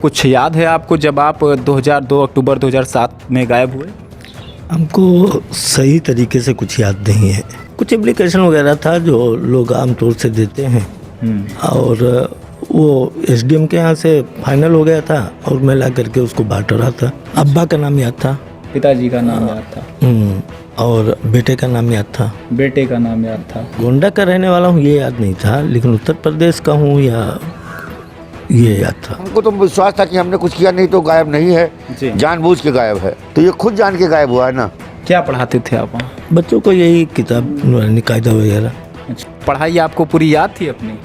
कुछ याद है आपको जब आप 2002 अक्टूबर 2007 में गायब हुए? हमको सही तरीके से कुछ याद नहीं है। कुछ एप्लीकेशन वगैरह था जो लोग आमतौर से देते हैं और वो एसडीएम के यहाँ से फाइनल हो गया था और मैं ला करके उसको बांट रहा था। अब्बा का नाम याद था, पिताजी का नाम याद था और बेटे का नाम याद था, बेटे का नाम याद था। गोंडा का रहने वाला हूँ ये याद नहीं था, लेकिन उत्तर प्रदेश का हूँ या ये याद था। हमको तो विश्वास था कि हमने कुछ किया नहीं तो गायब नहीं है, जानबूझ के गायब है। तो ये खुद जान के गायब हुआ है ना। क्या पढ़ाते थे आप वहाँ? बच्चों को यही किताब कायदा वगैरह। अच्छा, पढ़ाई आपको पूरी याद थी अपनी?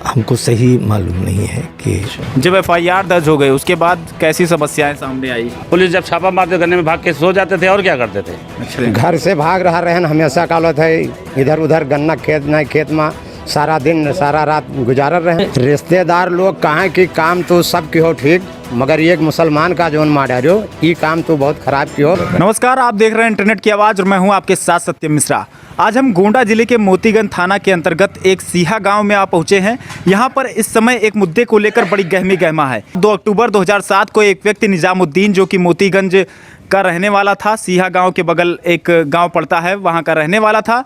हमको सही मालूम नहीं है कि जब एफआईआर दर्ज हो गई उसके बाद कैसी समस्याएं सामने आई? पुलिस जब छापा मारते गन्ने में भाग के सो जाते थे और क्या करते थे। अच्छा, घर से भाग रहा रहन हमेशा कालत है, इधर उधर गन्ना खेत नहीं खेत में सारा दिन सारा रात गुजार रहे। रिश्तेदार लोग कहाँ कि काम तो सब की हो ठीक, मगर एक मुसलमान का जोन मारो ये काम तो बहुत खराब की हो। नमस्कार, आप देख रहे हैं इंटरनेट की आवाज़ और मैं हूं आपके साथ सत्यम मिश्रा। आज हम गोंडा जिले के मोतीगंज थाना के अंतर्गत एक सीहा गांव में आ पहुंचे हैं। यहां पर इस समय एक मुद्दे को लेकर बड़ी गहमी गहमा है। 2 अक्टूबर 2007 को एक व्यक्ति निजामुद्दीन जो कि मोतीगंज का रहने वाला था, सीहा गाँव के बगल एक गाँव पड़ता है वहाँ का रहने वाला था,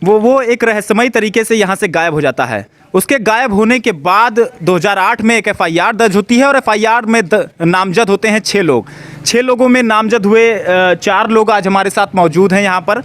वो एक रहस्यमयी तरीके से यहाँ से गायब हो जाता है। उसके गायब होने के बाद 2008 में एक एफआईआर दर्ज होती है और एफआईआर में नामजद होते हैं 6 लोग। 6 लोगों में नामजद हुए 4 लोग आज हमारे साथ मौजूद हैं यहाँ पर।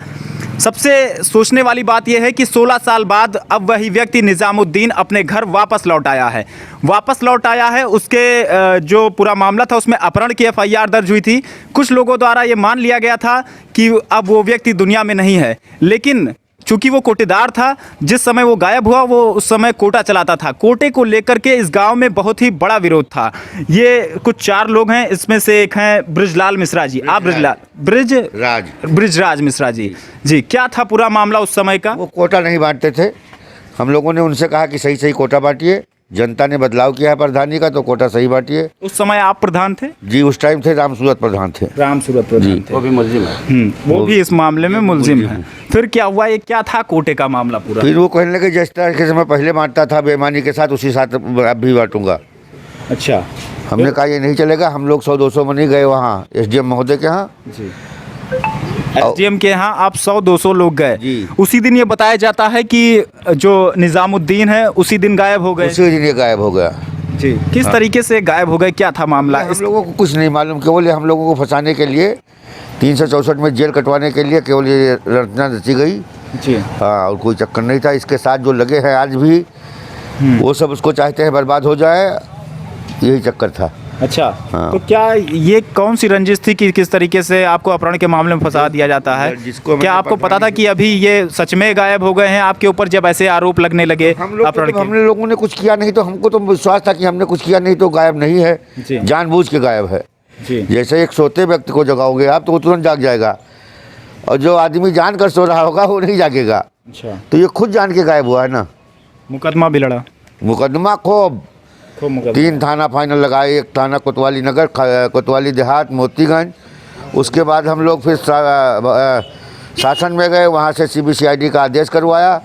सबसे सोचने वाली बात यह है कि 16 साल बाद अब वही व्यक्ति निजामुद्दीन अपने घर वापस लौट आया है। उसके जो पूरा मामला था उसमें अपहरण की एफआईआर दर्ज हुई थी। कुछ लोगों द्वारा ये मान लिया गया था कि अब वो व्यक्ति दुनिया में नहीं है, लेकिन चूंकि वो कोटेदार था, जिस समय वो गायब हुआ वो उस समय कोटा चलाता था। कोटे को लेकर के इस गांव में बहुत ही बड़ा विरोध था। ये कुछ 4 लोग हैं, इसमें से एक हैं ब्रिजलाल मिश्रा जी। आप ब्रिजराज मिश्रा जी। क्या था पूरा मामला उस समय का? वो कोटा नहीं बांटते थे। हम लोगों ने उनसे कहा कि सही कोटा बांटिए। जनता ने बदलाव किया है प्रधानी का, तो कोटा सही बांटिए। उस समय आप प्रधान थे? जी, उस टाइम थे रामसूरत प्रधान थे। रामसूरत प्रधान थे। वो भी मुलजिम है। वो भी इस मामले में मुलजिम है। फिर क्या हुआ, ये क्या था कोटे का मामला पूरा? फिर वो कहने लगे जिस तरीके से मैं पहले बांटता था बेईमानी के साथ, उसी साथ अब भी बांटूंगा। अच्छा, हमने कहा ये नहीं चलेगा। हम लोग 100-200 में नहीं गए वहाँ एसडीएम महोदय के यहाँ। एसडीएम के यहाँ आप 100-200 लोग गए। उसी दिन ये बताया जाता है कि जो निजामुद्दीन है उसी दिन गायब हो गए। उसी दिन ये गायब हो गया जी। किस तरीके से गायब हो गए, क्या था मामला? हम लोगों को कुछ नहीं मालूम। केवल हम लोगों को फंसाने के लिए 364 में जेल कटवाने के लिए केवल ये रचना रची गई जी। हाँ, और कोई चक्कर नहीं था। इसके साथ जो लगे हैं आज भी वो सब उसको चाहते हैं बर्बाद हो जाए, यही चक्कर था। अच्छा, हाँ। तो क्या ये कौन सी रंजिश थी कि किस तरीके से आपको अपहरण के मामले में फंसा दिया जाता है? क्या आपको पता था कि अभी ये सच में गायब हो गए हैं आपके ऊपर जब ऐसे आरोप लगने लगे अपहरण के? हमने लोगों ने कुछ किया नहीं, तो हमको तो विश्वास था कि हमने कुछ किया नहीं तो गायब नहीं है, जानबूझ के गायब है। जैसे एक सोते व्यक्ति को जगाओगे आप तो वो तुरंत जाग जाएगा, और जो आदमी जान कर सो रहा होगा वो नहीं जागेगा। अच्छा, तो ये खुद जान के गायब हुआ है ना। मुकदमा भी लड़ा? मुकदमा खूब 3 थाना फाइनल लगाए। एक थाना कोतवाली नगर, कोतवाली देहात, मोतीगंज। उसके बाद हम लोग फिर शासन में गए, वहाँ से CBCID का आदेश करवाया,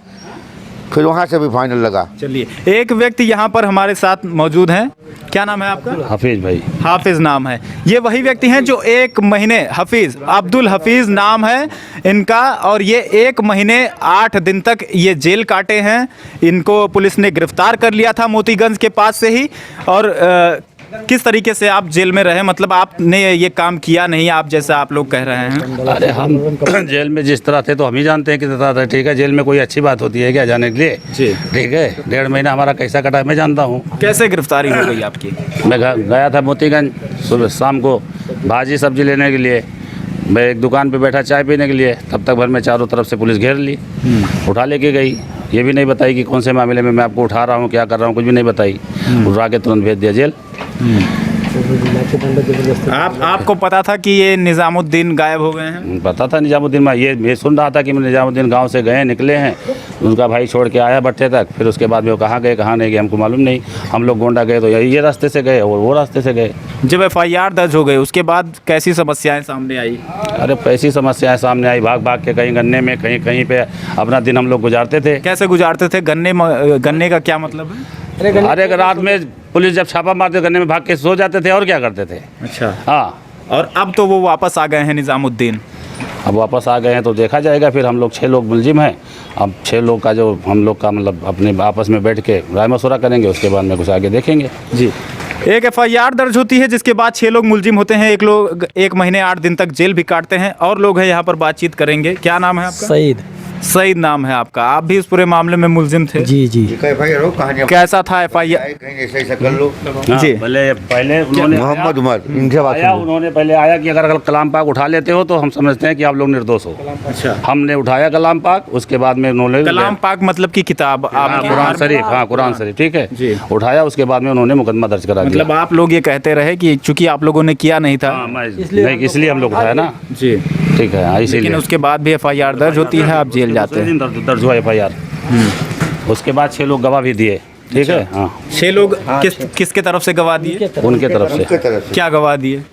फिर वहाँ से भी फाइनल लगा। चलिए, एक व्यक्ति यहाँ पर हमारे साथ मौजूद हैं। क्या नाम है आपका? हाफिज भाई। हाफिज नाम है। ये वही व्यक्ति हैं जो 1 महीने, हफीज, अब्दुल हफीज नाम है इनका, और ये 1 महीने 8 दिन तक ये जेल काटे हैं। इनको पुलिस ने गिरफ्तार कर लिया था मोतीगंज के पास से ही। और किस तरीके से आप जेल में रहे, मतलब आपने ये काम किया नहीं आप जैसा आप लोग कह रहे हैं? अरे हम जेल में जिस तरह थे तो हम ही जानते हैं किस तरह थे। ठीक है, जेल में कोई अच्छी बात होती है क्या जाने के लिए? जी, ठीक है। 1.5 महीना हमारा कैसा कटा मैं जानता हूँ। कैसे गिरफ्तारी हो गई आपकी? मैं गया था मोतीगंज सुबह शाम को भाजी सब्जी लेने के लिए। मैं एक दुकान पे बैठा चाय पीने के लिए, तब तक भर में चारों तरफ से पुलिस घेर ली, उठा लेके गई। ये भी नहीं बताई कि कौन से मामले में मैं आपको उठा रहा हूँ, क्या कर रहा हूँ, कुछ भी नहीं बताई। उठा के तुरंत भेज दिया जेल। आपको पता था कि ये निजामुद्दीन गायब हो गए हैं? पता था निजामुद्दीन। मैं ये सुन रहा था कि निजामुद्दीन गांव से गए निकले हैं, उनका भाई छोड़ के आया भट्टे तक, फिर उसके बाद में वो कहाँ गए कहाँ नहीं गए हमको मालूम नहीं। हम लोग गोंडा गए तो ये रास्ते से गए और वो रास्ते से गए। जब FIR दर्ज हो गई उसके बाद कैसी समस्याएं सामने आई? अरे पैसी समस्याएं सामने आई, भाग भाग के कहीं गन्ने में कहीं कहीं पे अपना दिन हम लोग गुजारते थे। कैसे गुजारते थे? गन्ने का क्या मतलब है? अरे रात में पुलिस जब छापा मारते गन्ने में भाग के सो जाते थे और क्या करते थे। अच्छा। हाँ, और अब तो वो वापस आ गए हैं निज़ामुद्दीन। अब वापस आ गए हैं तो देखा जाएगा। फिर हम लोग 6 लोग मुलजिम हैं। अब 6 लोग का जो हम लोग का मतलब अपने आपस में बैठ के राय मशवरा करेंगे, उसके बाद में कुछ आगे देखेंगे। जी। एक FIR दर्ज होती है जिसके बाद 6 लोग मुलजिम होते हैं। एक लोग 1 महीने 8 दिन तक जेल भी काटते हैं। और लोग हैं यहाँ पर, बातचीत करेंगे। क्या नाम है आपका? सईद। सईद नाम है आपका। आप भी इस पूरे मामले में मुलजिम थे? जी जी। कैसा था FIR? कहीं ऐसा कर लो। जी। पहले उन्होंने मोहम्मद उमर, इनसे बात आया, उन्होंने पहले आया कि अगर कलाम पाक उठा लेते हो तो हम समझते हैं कि आप लोग निर्दोष हो। अच्छा। हमने उठाया कलाम पाक, उसके बाद में उन्होंने कलाम पाक मतलब की किताब हाँ, कुरान शरीफ। हाँ, कुरान शरीफ, ठीक है जी। उठाया, उसके बाद में उन्होंने मुकदमा दर्ज करा दिया। मतलब आप लोग ये कहते रहे कि चूंकि आप लोगों ने किया नहीं था। हाँ, नहीं, इसलिए हम लोग उठाया ना। जी। ठीक है, हाँ, लेकिन इसीलिए उसके बाद भी FIR दर्ज होती है, आप जेल जाते हैं। दर्ज हुआ FIR। उसके बाद 6 लोग गवाह भी दिए। ठीक है। हाँ, 6 लोग किसके तरफ से गवाह दिए? उनके तरफ से। क्या गवाह दिए?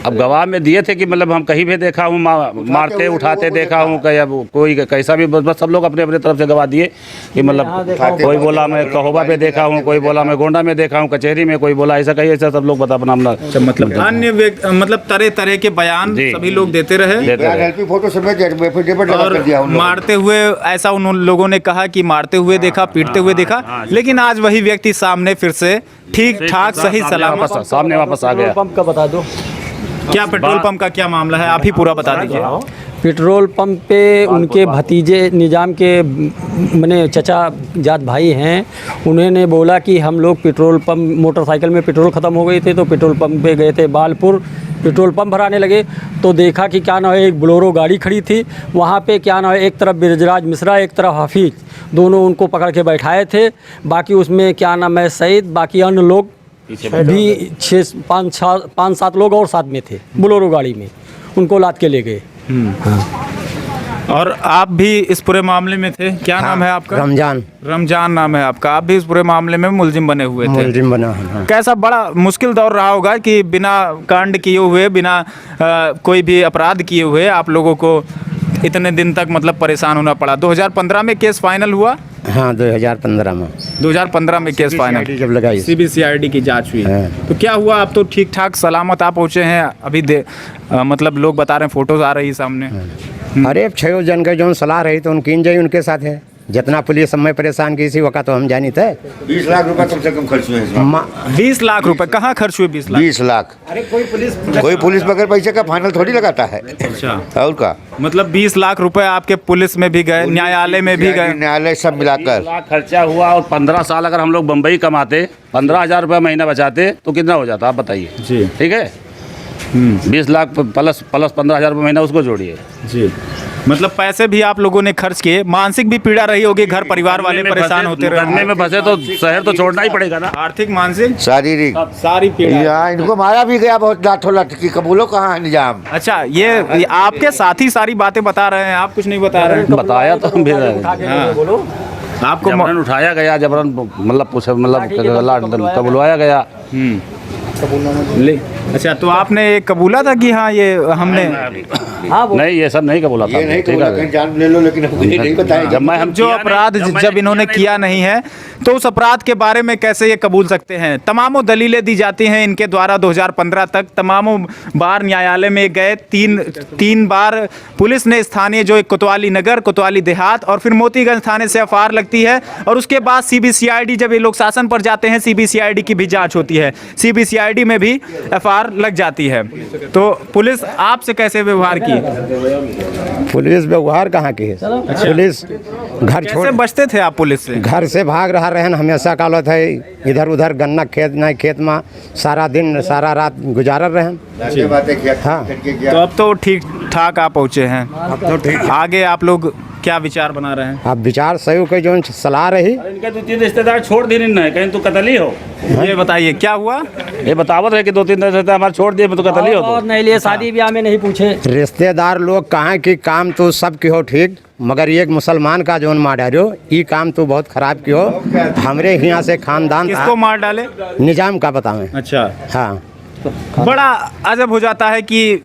अब गवाह में दिए थे कि मतलब हम कहीं भी देखा हूँ, मारते उठाते देखा हूँ, कहीं अब कोई कैसा भी, बस सब लोग अपने अपने तरफ से गवाह दिए कि मतलब कोई बोला मैं कहोबा पे देखा हूँ, कोई बोला मैं गोंडा में देखा हूँ, कचहरी में कोई बोला ऐसा, कहीं ऐसा, सब लोग बता अपना अपना मतलब अन्य मतलब तरह तरह के बयान जी। सभी लोग देते रहे। देते रहे। फोटो और मारते हुए, ऐसा उन लोगों ने कहा कि मारते हुए देखा, पीटते हुए देखा। लेकिन आज वही व्यक्ति सामने फिर से ठीक ठाक सही सलामत सामने वापस आ गया। पंप का बता दो। क्या पेट्रोल पंप का क्या मामला है? आप ही पूरा बता दीजिए। पेट्रोल पंप पे उनके भतीजे निजाम के मने चचा जात भाई हैं, उन्होंने बोला कि हम लोग पेट्रोल पंप, मोटरसाइकिल में पेट्रोल ख़त्म हो गई थे तो पेट्रोल पंप पे गए थे बालपुर, पेट्रोल पंप भराने लगे तो देखा कि क्या नाम है, एक बोलेरो गाड़ी खड़ी थी वहाँ पे, क्या नाम है, एक तरफ ब्रिजराज मिश्रा एक तरफ हफीज, दोनों उनको पकड़ के बैठाए थे। बाकी उसमें क्या नाम है सईद, बाकी अन्य लोग भी 5-7 लोग और साथ में थे बोलेरो गाड़ी में, उनको लाद के ले गए। और आप भी इस पूरे मामले में थे? क्या नाम है आपका? रमजान। रमजान नाम है आपका। आप भी इस पूरे मामले में मुलजिम बने हुए थे? मुलजिम बना है। हाँ। कैसा बड़ा मुश्किल दौर रहा होगा कि बिना कांड किए हुए, बिना कोई भी अपराध किए हुए आप लोगों को इतने दिन तक मतलब परेशान होना पड़ा। 2015 में केस फाइनल हुआ? हाँ, 2015 में। 2015 में केस फाइनल जब लगाई CBCID की जांच हुई। हाँ। तो क्या हुआ? आप तो ठीक ठाक सलामत आप पहुँचे हैं अभी मतलब लोग बता रहे हैं, फोटोज आ रही है सामने। अरे 6 जन के जो सलाह रही तो उनकी जाई उनके साथ है। जितना पुलिस समय परेशान की इसी वक्त तो हम जानी थे। 20 लाख रुपए कम से कम खर्च हुए इसमें। 20 लाख रुपए कहाँ खर्च हुए? 20 लाख? 20 लाख। अरे कोई पुलिस बगैर पैसे का फाइनल थोड़ी लगाता है। अच्छा। और का मतलब 20 लाख रुपए आपके पुलिस में भी गए, न्यायालय में भी गए? न्यायालय सब मिलाकर लाख खर्चा हुआ। और 15 साल अगर हम लोग बम्बई कमाते, 15,000 रुपये महीना बचाते तो कितना हो जाता आप बताइए। जी। ठीक है। 20 लाख प्लस 15,000 रुपये महीना उसको जोड़िए। जी। मतलब पैसे भी आप लोगों ने खर्च किए, मानसिक भी पीड़ा रही होगी, घर परिवार वाले परेशान होते रहे। मुकदमे में फंसे तो शहर तो छोड़ना ही पड़ेगा ना। आर्थिक मानसिक शारीरिक सारी पीड़ा। यहाँ इनको मारा भी गया बहुत, लाठों लाठ की। कबूलो कहाँ है निजाम? अच्छा, ये आपके साथी सारी बातें बता रहे हैं, आप कुछ नहीं बता रहे हैं? बताया तो हम भी आपको जबरन उठाया गया, जबरन मतलब पूछे मतलब कबुलवाया गया। अच्छा, तो आपने ये कबूला था कि हाँ ये हमने नहीं, ये सब नहीं कबूला था। ये नहीं ठीक कबूला, है। कहीं जान ले लो, लेकिन हमको ये नहीं बताया। जब मैं हम जो अपराध जब इन्होंने किया नहीं है तो उस अपराध के बारे में कैसे ये कबूल सकते हैं? तमामों दलीलें दी जाती हैं इनके द्वारा। 2015 तक तमामों बार न्यायालय में गए, तीन बार पुलिस ने स्थानीय जो कोतवाली नगर, कोतवाली देहात और फिर मोतीगंज थाने से FIR लगती है। और उसके बाद CBCID, जब ये लोग शासन पर जाते हैं, CBCID की भी जाँच होती है, CBCID में भी FIR लग जाती है। तो पुलिस आपसे कैसे व्यवहार की? पुलिस व्यवहार कहाँ की है? पुलिस घर छोड़ कैसे बचते थे आप पुलिस से? घर से भाग रहा रहन हमेशा कालत है, इधर उधर गन्ना खेत नहीं खेत में सारा दिन सारा रात गुजारत रहन। बातें किया। हाँ। तो अब तो ठीक ठाक आप पहुँचे हैं। अब तो ठीक। आगे आप लोग क्या विचार बना रहे हैं? अब विचार सही कोई जो सलाह रही इनके 2-3 रिश्तेदार छोड़ दिए नहीं, कहीं तो कतल ही हो। ये बताइए क्या हुआ? ये बतावत है कि 2-3 रिश्तेदार हमारे छोड़ दिए, तो कतल ही हो। और नहीं लिए, शादी ब्याह में नहीं पूछे। रिश्तेदार लोग कहाँ की काम तो सब की हो ठीक, मगर एक मुसलमान का जोन मार डालो, ये काम तो बहुत खराब की हो। हमरे यहाँ से खानदान था, किसको मार डाले? निजाम का बतावें। अच्छा, हाँ, बड़ा अजब हो जाता है कि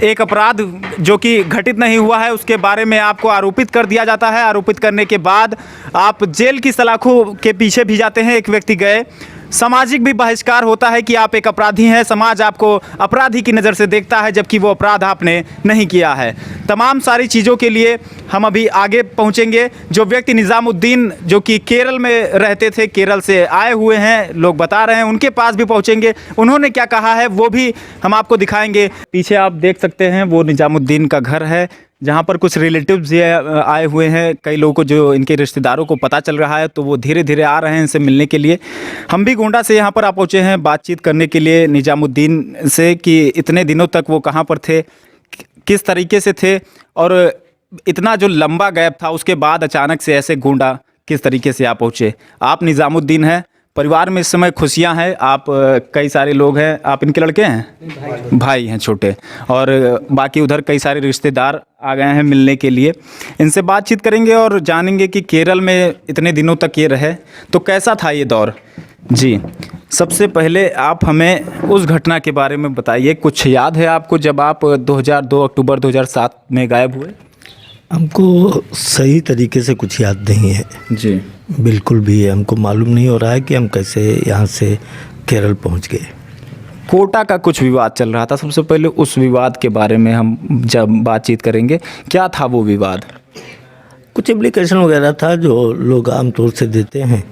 एक अपराध जो कि घटित नहीं हुआ है उसके बारे में आपको आरोपित कर दिया जाता है। आरोपित करने के बाद आप जेल की सलाखों के पीछे भी जाते हैं। एक व्यक्ति गए, सामाजिक भी बहिष्कार होता है कि आप एक अपराधी हैं, समाज आपको अपराधी की नज़र से देखता है जबकि वो अपराध आपने नहीं किया है। तमाम सारी चीज़ों के लिए हम अभी आगे पहुंचेंगे। जो व्यक्ति निज़ामुद्दीन जो कि केरल में रहते थे, केरल से आए हुए हैं लोग बता रहे हैं, उनके पास भी पहुंचेंगे। उन्होंने क्या कहा है वो भी हम आपको दिखाएंगे। पीछे आप देख सकते हैं वो निज़ामुद्दीन का घर है जहाँ पर कुछ रिलेटिव्स ये आए हुए हैं। कई लोगों को, जो इनके रिश्तेदारों को पता चल रहा है तो वो धीरे धीरे आ रहे हैं इनसे मिलने के लिए। हम भी गोंडा से यहाँ पर आ पहुँचे हैं बातचीत करने के लिए निज़ामुद्दीन से कि इतने दिनों तक वो कहाँ पर थे, किस तरीके से थे और इतना जो लंबा गैप था उसके बाद अचानक से ऐसे गोंडा किस तरीके से आ पहुँचे। आप निज़ामुद्दीन हैं, परिवार में इस समय खुशियां हैं, आप कई सारे लोग हैं। आप इनके लड़के हैं? भाई हैं छोटे, और बाकी उधर कई सारे रिश्तेदार आ गए हैं मिलने के लिए। इनसे बातचीत करेंगे और जानेंगे कि केरल में इतने दिनों तक ये रहे तो कैसा था ये दौर। जी, सबसे पहले आप हमें उस घटना के बारे में बताइए। कुछ याद है आपको जब आप 2002 अक्टूबर 2007 में गायब हुए? हमको सही तरीके से कुछ याद नहीं है जी, बिल्कुल भी। हमको मालूम नहीं हो रहा है कि हम कैसे यहाँ से केरल पहुँच गए। कोटा का कुछ विवाद चल रहा था, सबसे पहले उस विवाद के बारे में हम जब बातचीत करेंगे। क्या था वो विवाद? कुछ एप्लीकेशन वगैरह था जो लोग आमतौर से देते हैं,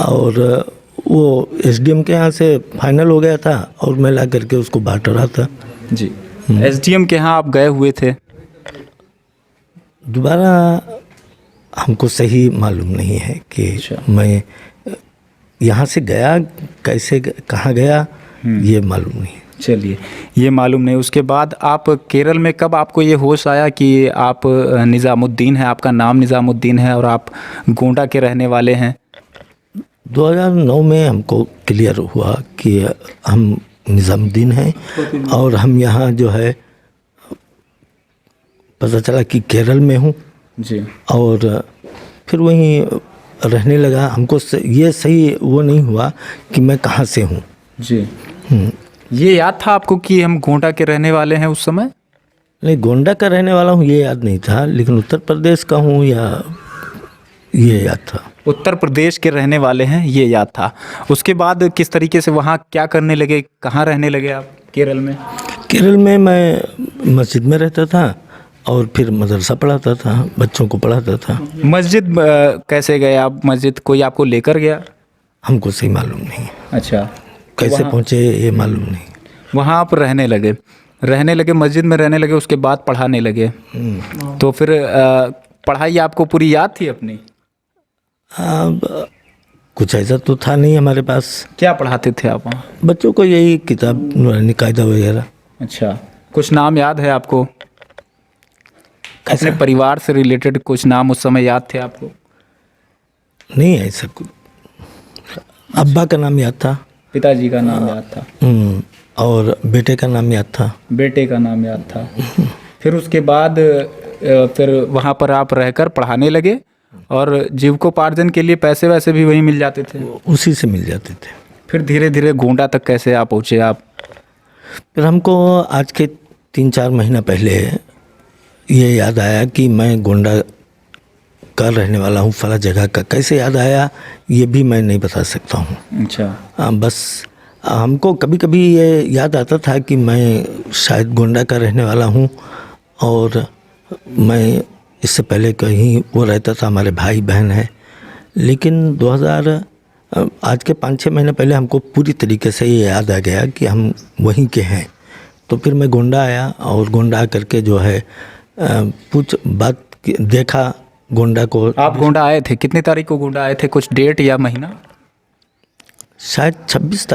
और वो एसडीएम के यहाँ से फाइनल हो गया था और मैं ला करके उसको बांट रहा था। जी, एसडीएम के यहाँ आप गए हुए थे? दोबारा हमको सही मालूम नहीं है कि मैं यहाँ से गया कैसे, कहाँ गया, ये मालूम नहीं। चलिए, ये मालूम नहीं। उसके बाद आप केरल में कब आपको ये होश आया कि आप निज़ामुद्दीन हैं, आपका नाम निज़ामुद्दीन है और आप गोंडा के रहने वाले हैं? 2009 में हमको क्लियर हुआ कि हम निज़ामुद्दीन हैं और हम यहाँ जो है पता चला कि केरल में हूँ जी, और फिर वहीं रहने लगा। हमको ये सही वो नहीं हुआ कि मैं कहाँ से हूँ। जी, ये याद था आपको कि हम गोंडा के रहने वाले हैं उस समय? नहीं, गोंडा का रहने वाला हूँ ये याद नहीं था, लेकिन उत्तर प्रदेश का हूँ या ये याद था। उत्तर प्रदेश के रहने वाले हैं ये याद था। उसके बाद किस तरीके से वहाँ क्या करने लगे, कहाँ रहने लगे आप केरल में? केरल में मैं मस्जिद में रहता था और फिर मदरसा पढ़ाता था, बच्चों को पढ़ाता था। मस्जिद कैसे गए आप? मस्जिद कोई आपको लेकर गया? हमको सही मालूम नहीं, अच्छा, कैसे पहुँचे ये मालूम नहीं। वहाँ आप रहने लगे, मस्जिद में रहने लगे, उसके बाद पढ़ाने लगे। तो फिर पढ़ाई आपको पूरी याद थी अपनी? अब कुछ ऐसा तो था नहीं हमारे पास। क्या पढ़ाते थे आप वहाँ? बच्चों को यही किताब नूरानी कायदा वगैरह। अच्छा, कुछ नाम याद है आपको? अपने परिवार से रिलेटेड कुछ नाम उस समय याद थे आपको? नहीं, ऐसा कुछ। अब्बा का नाम याद था, पिताजी का नाम याद था, और बेटे का नाम याद था। बेटे का नाम याद था। फिर उसके बाद फिर वहाँ पर आप रहकर पढ़ाने लगे और जीविकोपार्जन के लिए पैसे वैसे भी वहीं मिल जाते थे? उसी से मिल जाते थे। फिर धीरे धीरे गोंडा तक कैसे आप पहुँचे आप? फिर हमको आज के 3-4 महीना पहले ये याद आया कि मैं गोंडा का रहने वाला हूँ, फला जगह का। कैसे याद आया ये भी मैं नहीं बता सकता हूँ। अच्छा, बस हमको कभी कभी ये याद आता था कि मैं शायद गोंडा का रहने वाला हूँ और मैं इससे पहले कहीं वो रहता था, हमारे भाई बहन हैं। लेकिन 2000 आज के 5-6 महीने पहले हमको पूरी तरीके से ये याद आ गया कि हम वहीं के हैं। तो फिर मैं गोंडा आया और गोंडा आकर के जो है कुछ बात देखा गोंडा को। आप गोंडा आए थे? कितनी तारीख को गोंडा आए थे? कुछ डेट या महीना? शायद 26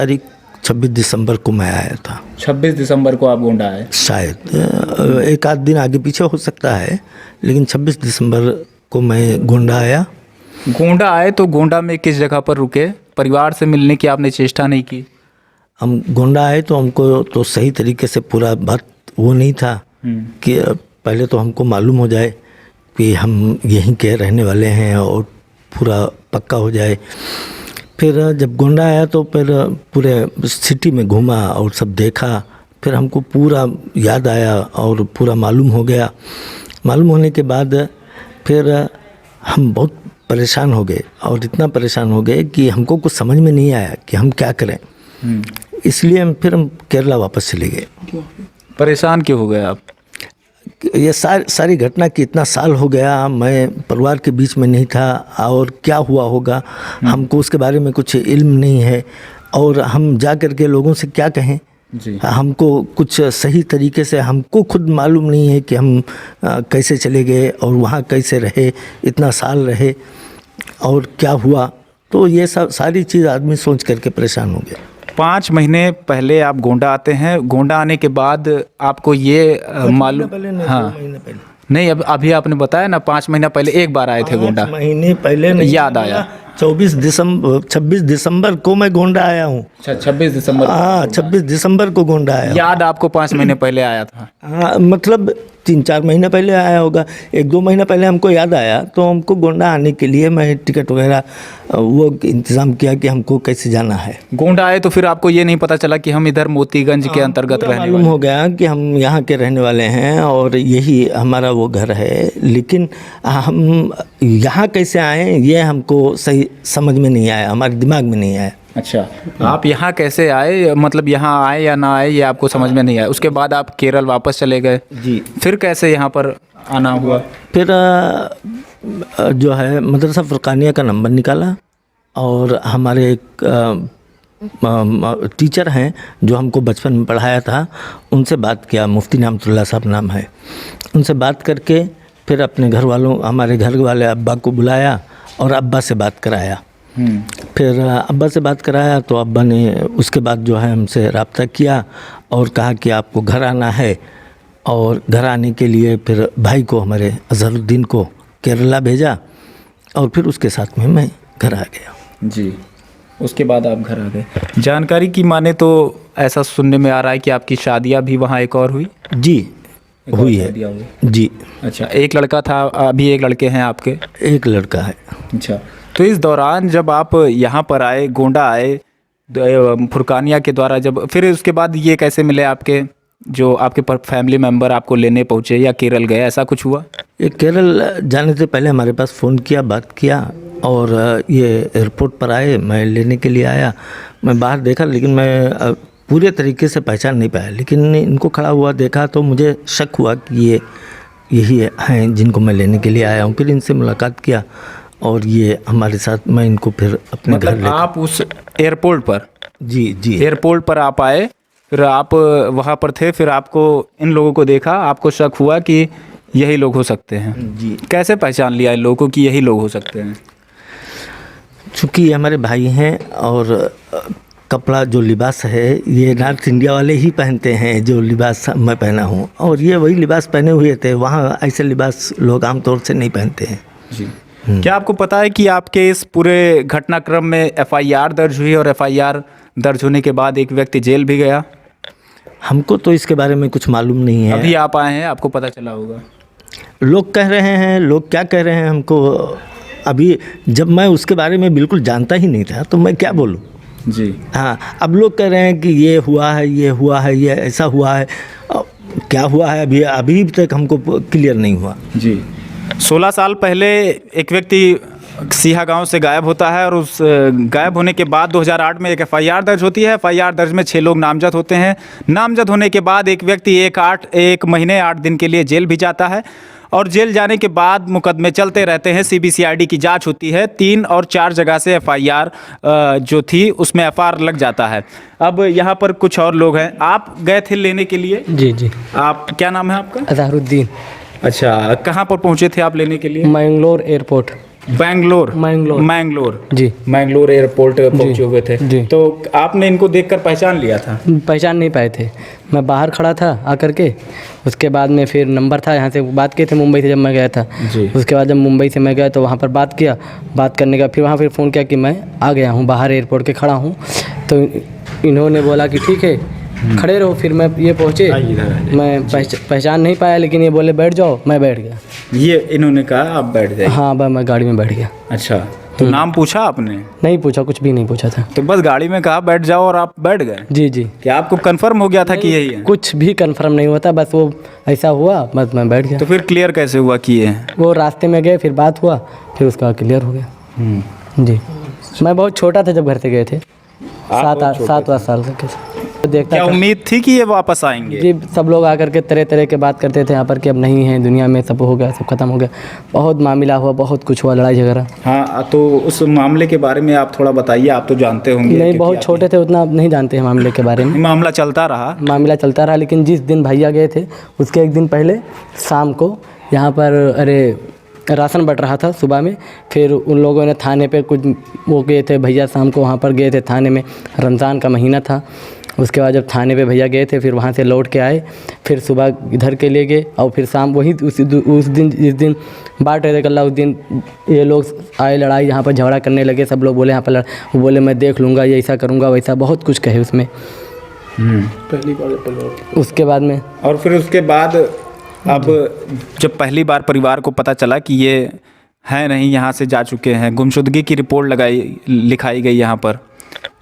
26 दिसंबर को मैं आया था 26 दिसंबर को आप गोंडा आए। शायद, एक आध दिन आगे पीछे हो सकता है, लेकिन 26 दिसंबर को मैं गोंडा आया। गोंडा आए तो गोंडा में किस जगह पर रुके? परिवार से मिलने की आपने चेष्टा नहीं की? हम गोंडा आए तो हमको तो सही तरीके से पूरा बात वो नहीं था कि पहले तो हमको मालूम हो जाए कि हम यहीं के रहने वाले हैं और पूरा पक्का हो जाए। फिर जब गोंडा आया तो फिर पूरे सिटी में घूमा और सब देखा, फिर हमको पूरा याद आया और पूरा मालूम हो गया। मालूम होने के बाद फिर हम बहुत परेशान हो गए और इतना परेशान हो गए कि हमको कुछ समझ में नहीं आया कि हम क्या करें। इसलिए हम केरला वापस चले गए। परेशान क्यों हो गए आप? ये सारी घटना कि इतना साल हो गया, मैं परिवार के बीच में नहीं था और क्या हुआ होगा हमको उसके बारे में कुछ इल्म नहीं है, और हम जा कर के लोगों से क्या कहें जी। हमको कुछ सही तरीके से हमको खुद मालूम नहीं है कि हम कैसे चले गए और वहाँ कैसे रहे, इतना साल रहे और क्या हुआ। तो ये सब सारी चीज़ आदमी सोच करके परेशान हो गया। 5 महीने पहले आप गोंडा आते हैं। गोंडा आने के बाद आपको ये मालूम, हाँ नहीं, अब अभी आपने बताया ना 5 महीना पहले एक बार आए थे गोंडा, 5 महीने पहले नहीं याद आया। 26 दिसंबर को मैं गोंडा आया हूँ। अच्छा, 26 दिसंबर। हाँ, 26 दिसंबर को गोंडा आया। याद आपको 5 महीने पहले आया था? हाँ, मतलब 3-4 महीने पहले आया होगा। 1-2 महीना पहले हमको याद आया तो हमको गोंडा आने के लिए मैं टिकट वगैरह वो इंतज़ाम किया कि हमको कैसे जाना है। गोंडा आए तो फिर आपको ये नहीं पता चला कि हम इधर मोतीगंज के अंतर्गत रहने मालूम वाले? हो गया कि हम यहाँ के रहने वाले हैं और यही हमारा वो घर है, लेकिन हम यहाँ कैसे आए ये हमको सही समझ में नहीं आया, हमारे दिमाग में नहीं आया। अच्छा, आप यहाँ कैसे आए, मतलब यहाँ आए या ना आए ये आपको समझ में नहीं आया। उसके बाद आप केरल वापस चले गए जी। फिर कैसे यहाँ पर आना हुआ? फिर जो है मदरसा फुरकानिया का नंबर निकाला और हमारे एक टीचर हैं जो हमको बचपन में पढ़ाया था, उनसे बात किया। मुफ्ती नामतुल्लाह साहब नाम है। उनसे बात करके फिर अपने घर वालों, हमारे घर वाले अब्बा को बुलाया और अब्बा से बात कराया। फिर अब्बा से बात कराया तो अब्बा ने उसके बाद जो है हमसे रब्ता किया और कहा कि आपको घर आना है, और घर आने के लिए फिर भाई को, हमारे अजहरुद्दीन को केरला भेजा और फिर उसके साथ में मैं घर आ गया। जी, उसके बाद आप घर आ गए। जानकारी की माने तो ऐसा सुनने में आ रहा है कि आपकी शादियाँ भी वहाँ एक और हुई? जी, हुई है जी। अच्छा, एक लड़का था, अभी एक लड़के हैं आपके? एक लड़का है। अच्छा, तो इस दौरान जब आप यहाँ पर आए, गोंडा आए फुरकानिया के द्वारा, जब फिर उसके बाद ये कैसे मिले आपके, जो आपके फैमिली मेम्बर आपको लेने पहुँचे या केरल गए, ऐसा कुछ हुआ? ये केरल जाने से पहले हमारे पास फ़ोन किया, बात किया और ये एयरपोर्ट पर आए, मैं लेने के लिए आया। मैं बाहर देखा लेकिन मैं पूरे तरीके से पहचान नहीं पाया, लेकिन इनको खड़ा हुआ देखा तो मुझे शक हुआ कि ये यही हैं जिनको मैं लेने के लिए आया हूँ। फिर इनसे मुलाकात किया और ये हमारे साथ, मैं इनको फिर अपने घर ले। आप उस एयरपोर्ट पर? जी जी, एयरपोर्ट पर आप आए, फिर आप वहाँ पर थे, फिर आपको इन लोगों को देखा, आपको शक हुआ कि यही लोग हो सकते हैं। जी। कैसे पहचान लिया इन लोगों को कि यही लोग हो सकते हैं? चूँकि ये हमारे भाई हैं और कपड़ा जो लिबास है ये नॉर्थ इंडिया वाले ही पहनते हैं, जो लिबास मैं पहना हूँ, और ये वही लिबास पहने हुए थे। वहाँ ऐसे लिबास लोग आमतौर से नहीं पहनते हैं। जी। क्या आपको पता है कि आपके इस पूरे घटनाक्रम में FIR दर्ज हुई और FIR दर्ज होने के बाद एक व्यक्ति जेल भी गया? हमको तो इसके बारे में कुछ मालूम नहीं है। अभी आप आए हैं, आपको पता चला होगा। लोग कह रहे हैं, लोग क्या कह रहे हैं हमको, अभी जब मैं उसके बारे में बिल्कुल जानता ही नहीं था तो मैं क्या बोलूं। जी। हाँ, अब लोग कह रहे हैं कि ये हुआ है, ये हुआ है, ये ऐसा हुआ है। क्या हुआ है अभी तक हमको क्लियर नहीं हुआ। जी। 16 साल पहले एक व्यक्ति सिहा गांव से गायब होता है और उस गायब होने के बाद 2008 में एक FIR दर्ज होती है। FIR दर्ज में 6 लोग नामजद होते हैं। नामजद होने के बाद एक व्यक्ति 1 महीने 8 दिन के लिए जेल भी जाता है और जेल जाने के बाद मुकदमे चलते रहते हैं। CBCID की जांच होती है। 3 और 4 जगह से FIR जो थी उसमें FIR लग जाता है। अब यहाँ पर कुछ और लोग हैं। आप गए थे लेने के लिए? जी जी। आप, क्या नाम है आपका? अजहरुद्दीन। अच्छा, कहाँ पर पहुँचे थे आप लेने के लिए? मैंगलोर एयरपोर्ट। बैंगलोर मैंगलोर। मैंगलोर जी। मैंगलोर एयरपोर्ट पहुंचे हुए थे। जी। तो आपने इनको देखकर पहचान लिया था? पहचान नहीं पाए थे, मैं बाहर खड़ा था आकर के। उसके बाद में फिर नंबर था, यहाँ से बात किए थे मुंबई से जब मैं गया था। जी। उसके बाद जब मुंबई से मैं गया तो वहाँ पर बात किया, बात करने का फिर वहाँ फिर फ़ोन किया कि मैं आ गया हूँ, बाहर एयरपोर्ट के खड़ा हूँ। तो इन्होंने बोला कि ठीक है खड़े रहो। फिर मैं ये पहुँचे, मैं पहचान नहीं पाया, लेकिन ये बोले बैठ जाओ, मैं बैठ गया। ये इन्होंने कहा आप बैठ जाइए? हाँ, मैं गाड़ी में बैठ गया। अच्छा, तो नाम पूछा आपने? नहीं पूछा, कुछ भी नहीं पूछा था। तो बस गाड़ी में कहा बैठ जाओ और आप बैठ गए? जी जी। क्या आपको कंफर्म हो गया था कि यही है? कुछ भी कंफर्म नहीं होता, बस वो ऐसा हुआ, बस मैं बैठ गया। तो फिर क्लियर कैसे हुआ कि ये है? वो रास्ते में गए, फिर बात हुआ, फिर उसका क्लियर हो गया। जी। मैं बहुत छोटा था जब घर से गए थे, 7-8 साल के थे। तो देखता क्या था। उम्मीद थी कि ये वापस आएंगे? जी, सब लोग आकर के तरह तरह के बात करते थे यहाँ पर कि अब नहीं है दुनिया में, सब हो गया, सब खत्म हो गया। बहुत मामला हुआ, बहुत कुछ हुआ, लड़ाई झगड़ा। हाँ, तो उस मामले के बारे में आप थोड़ा बताइए, आप तो जानते होंगे। नहीं, क्योंकि बहुत आप छोटे थे, उतना नहीं जानते हैं मामले के बारे में। मामला चलता रहा। मामला चलता रहा, लेकिन जिस दिन भैया गए थे उसके एक दिन पहले शाम को यहाँ पर राशन बट रहा था सुबह में। फिर उन लोगों ने थाने पे कुछ वो गए थे, भैया शाम को वहाँ पर गए थे थाने में, रमज़ान का महीना था। उसके बाद जब थाने पे भैया गए थे, फिर वहाँ से लौट के आए, फिर सुबह इधर के लिए गए और फिर शाम वही उस दिन जिस दिन बांट रहे थे कल्ला, उस दिन ये लोग आए, लड़ाई यहाँ पर झगड़ा करने लगे। सब लोग बोले यहाँ पर वो बोले मैं देख लूँगा, ये ऐसा करूँगा वैसा, बहुत कुछ कहे उसमें। पहली बार उसके बाद में, और फिर उसके बाद अब जब पहली बार परिवार को पता चला कि ये है नहीं, यहाँ से जा चुके हैं, गुमशुदगी की रिपोर्ट लिखाई गई यहाँ पर,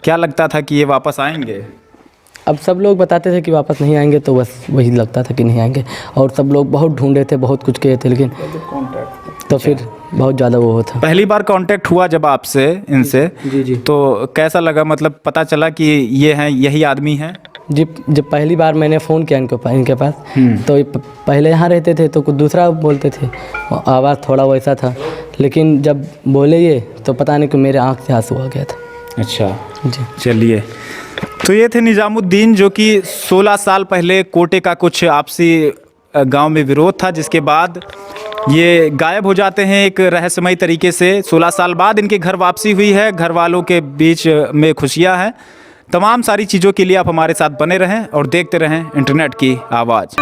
क्या लगता था कि ये वापस आएंगे? अब सब लोग बताते थे कि वापस नहीं आएंगे, तो बस वही लगता था कि नहीं आएंगे। और सब लोग बहुत ढूंढे थे, बहुत कुछ किए थे, लेकिन तो फिर बहुत ज़्यादा वो था। पहली बार कांटेक्ट हुआ जब आपसे इनसे, जी। तो कैसा लगा? मतलब पता चला कि ये हैं, यही आदमी हैं? जी, जब पहली बार मैंने फ़ोन किया इनके पास, तो पहले यहाँ रहते थे तो कुछ दूसरा बोलते थे, आवाज़ थोड़ा वैसा था, लेकिन जब बोले ये तो पता नहीं कि मेरे आँख से आंसू आ गया था। अच्छा जी। चलिए, तो ये थे निजामुद्दीन, जो कि 16 साल पहले कोटे का कुछ आपसी गांव में विरोध था, जिसके बाद ये गायब हो जाते हैं एक रहस्यमयी तरीके से। 16 साल बाद इनके घर वापसी हुई है, घर वालों के बीच में खुशियां हैं। तमाम सारी चीज़ों के लिए आप हमारे साथ बने रहें और देखते रहें इंटरनेट की आवाज़।